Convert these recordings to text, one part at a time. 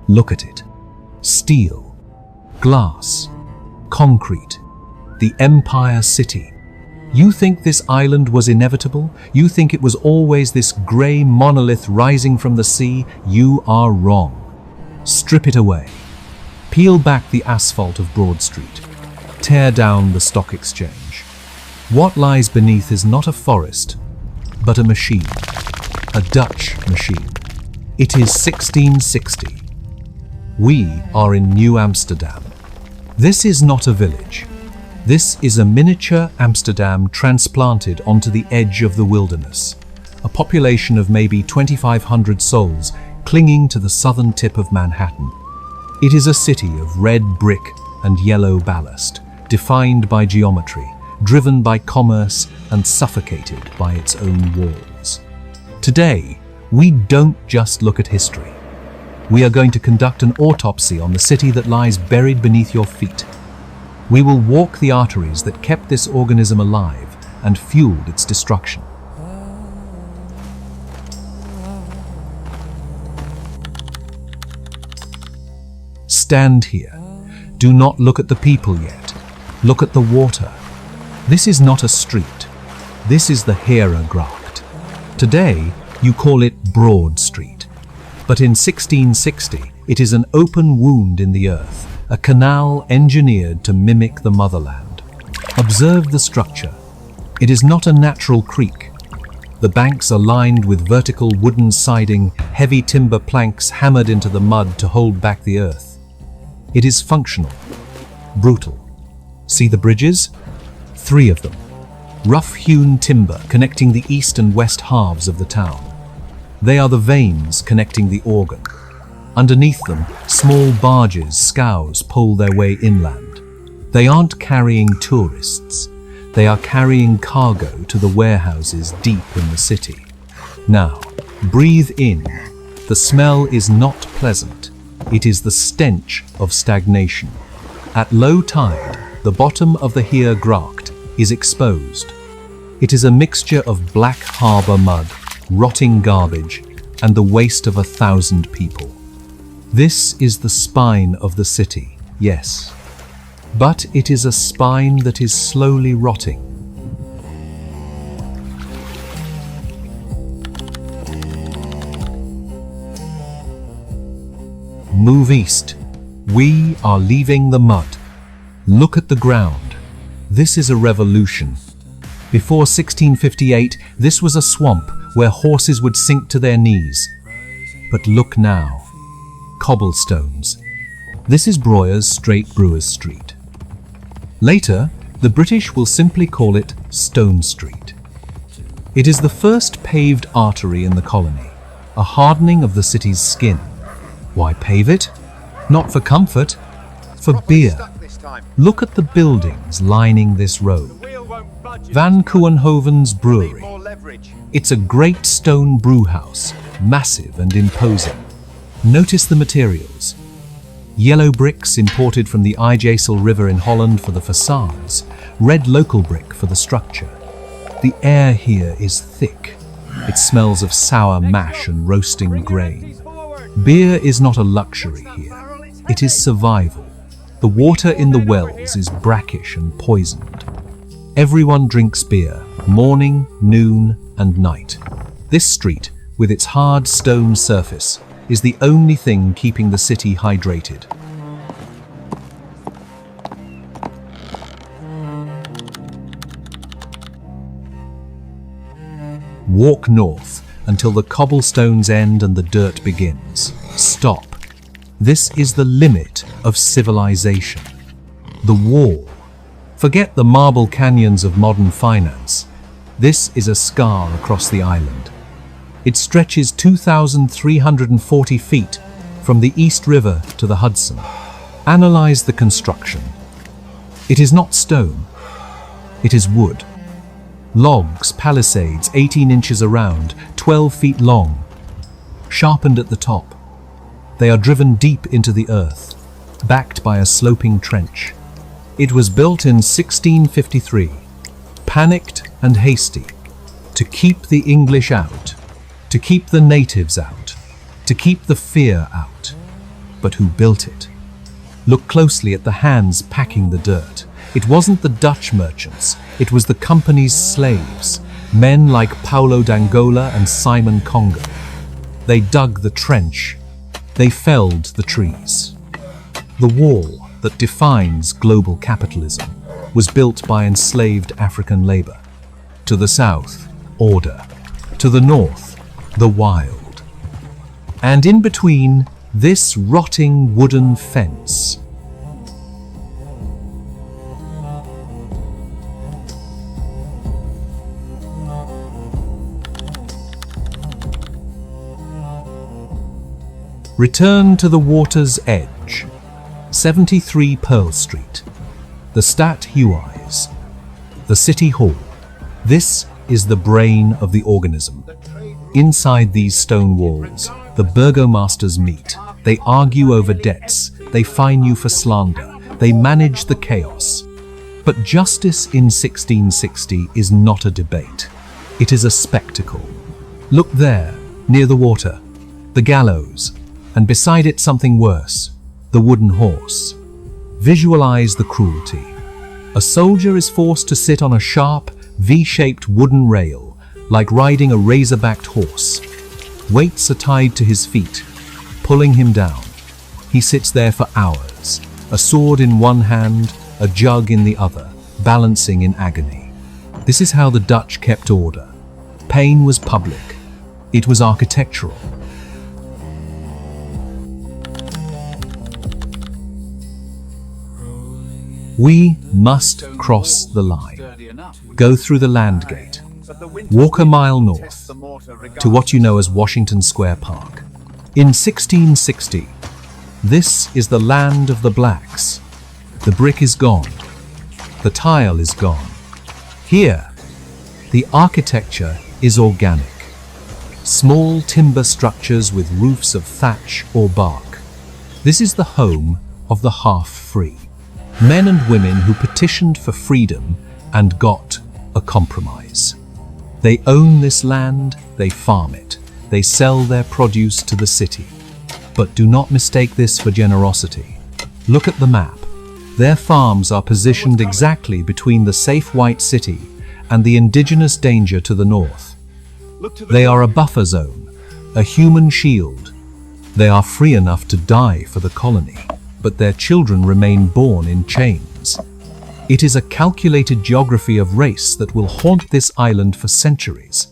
Look at it. Steel, glass, concrete, the Empire City. You think this island was inevitable? You think it was always this grey monolith rising from the sea? You are wrong. Strip it away. Peel back the asphalt of Broad Street. Tear down the stock exchange. What lies beneath is not a forest, but a machine. A Dutch machine. It is 1660. We are in New Amsterdam. This is not a village. This is a miniature Amsterdam transplanted onto the edge of the wilderness. A population of maybe 2,500 souls clinging to the southern tip of Manhattan. It is a city of red brick and yellow ballast, defined by geometry, driven by commerce, and suffocated by its own walls. Today, we don't just look at history. We are going to conduct an autopsy on the city that lies buried beneath your feet. We will walk the arteries that kept this organism alive and fueled its destruction. Stand here. Do not look at the people yet. Look at the water. This is not a street. This is the Heere Gracht. Today, you call it Broad Street. But in 1660, it is an open wound in the earth, a canal engineered to mimic the motherland. Observe the structure. It is not a natural creek. The banks are lined with vertical wooden siding, heavy timber planks hammered into the mud to hold back the earth. It is functional, brutal. See the bridges? 3 of them. Rough-hewn timber connecting the east and west halves of the town. They are the veins connecting the organ. Underneath them, small barges, scows, pull their way inland. They aren't carrying tourists. They are carrying cargo to the warehouses deep in the city. Now, breathe in. The smell is not pleasant. It is the stench of stagnation. At low tide, the bottom of the Heere Gracht is exposed. It is a mixture of black harbour mud, rotting garbage, and the waste of 1,000 people. This is the spine of the city, yes. But it is a spine that is slowly rotting. Move east. We are leaving the mud. Look at the ground. This is a revolution. Before 1658, this was a swamp where horses would sink to their knees. But look now. Cobblestones. This is BREUERS Street. Later, the British will simply call it Stone Street. It is the first paved artery in the colony, a hardening of the city's skin. Why pave it? Not for comfort, for beer. Look at the buildings lining this road. Van Couwenhoven's brewery. It's a great stone brew house, massive and imposing. Notice the materials. Yellow bricks imported from the IJssel River in Holland for the facades, red local brick for the structure. The air here is thick. It smells of sour mash and roasting grain. Beer is not a luxury here. It is survival. The water in the wells is brackish and poisoned. Everyone drinks beer, morning, noon, and night. This street, with its hard stone surface, is the only thing keeping the city hydrated. Walk north until the cobblestones end and the dirt begins. Stop. This is the limit of civilization. The wall. Forget the marble canyons of modern finance. This is a scar across the island. It stretches 2,340 feet from the East River to the Hudson. Analyze the construction. It is not stone. It is wood. Logs, palisades, 18 inches around, 12 feet long, sharpened at the top. They are driven deep into the earth, backed by a sloping trench. It was built in 1653, panicked and hasty, to keep the English out, to keep the natives out, to keep the fear out. but who built it? Look closely at the hands packing the dirt. It wasn't the Dutch merchants, it was the company's slaves, men like Paulo d'Angola and Simon Congo. They dug the trench, they felled the trees. The wall that defines global capitalism was built by enslaved African labor. To the south, order. To the north, the wild. And in between, this rotting wooden fence. Return to the water's edge. 73 Pearl Street. The Stadt Huys. The City Hall. This is the brain of the organism. Inside these stone walls, the burgomasters meet. They argue over debts. They fine you for slander. They manage the chaos. But justice in 1660 is not a debate. It is a spectacle. Look there, near the water, the gallows, and beside it something worse, the wooden horse. Visualize the cruelty. A soldier is forced to sit on a sharp, V-shaped wooden rail, like riding a razor-backed horse. Weights are tied to his feet, pulling him down. He sits there for hours, a sword in one hand, a jug in the other, balancing in agony. This is how the Dutch kept order. Pain was public. It was architectural. We must cross the line, go through the land gate, walk a mile north to what you know as Washington Square Park. In 1660, this is the land of the blacks. The brick is gone, the tile is gone. Here, the architecture is organic. Small timber structures with roofs of thatch or bark. This is the home of the half-free. Men and women who petitioned for freedom and got a compromise. They own this land, they farm it, they sell their produce to the city. But do not mistake this for generosity. Look at the map. Their farms are positioned exactly between the safe white city and the indigenous danger to the north. They are a buffer zone, a human shield. They are free enough to die for the colony, but their children remain born in chains. It is a calculated geography of race that will haunt this island for centuries.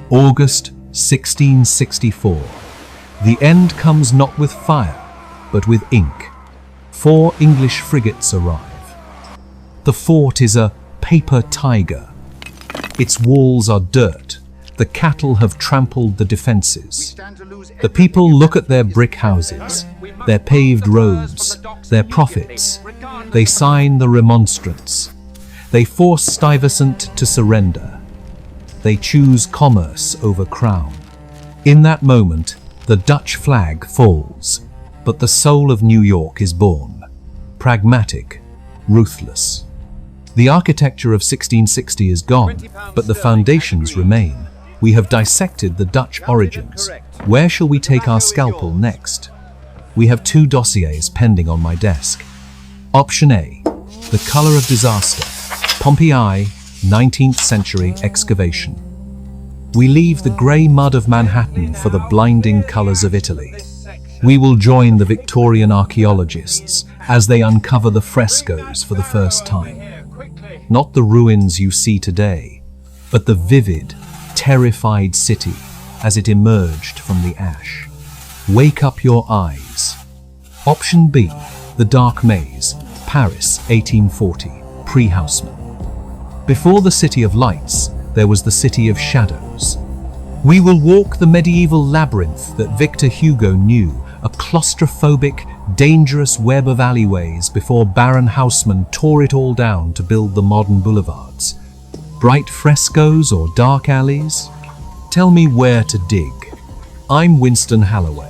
August 1664. The end comes not with fire, but with ink. 4 English frigates arrive. The fort is a paper tiger. Its walls are dirt. The cattle have trampled the defenses. The people look at their brick houses, their paved roads, their profits. They sign the remonstrance. They force Stuyvesant to surrender. They choose commerce over crown. In that moment, the Dutch flag falls, but the soul of New York is born. Pragmatic, ruthless. The architecture of 1660 is gone, but the foundations remain. We have dissected the Dutch origins. Where shall we take our scalpel next? We have 2 dossiers pending on my desk. Option A, the color of disaster, Pompeii, 19th century excavation. We leave the grey mud of Manhattan for the blinding colors of Italy. We will join the Victorian archaeologists as they uncover the frescoes for the first time. Not the ruins you see today, but the vivid, terrified city as it emerged from the ash. Wake up your eyes. Option B, the Dark Maze, Paris, 1840, pre-Haussmann. Before the City of Lights, there was the City of Shadows. We will walk the medieval labyrinth that Victor Hugo knew, a claustrophobic, dangerous web of alleyways before Baron Haussmann tore it all down to build the modern boulevards. Bright frescoes or dark alleys? Tell me where to dig. I'm Winston Halloway.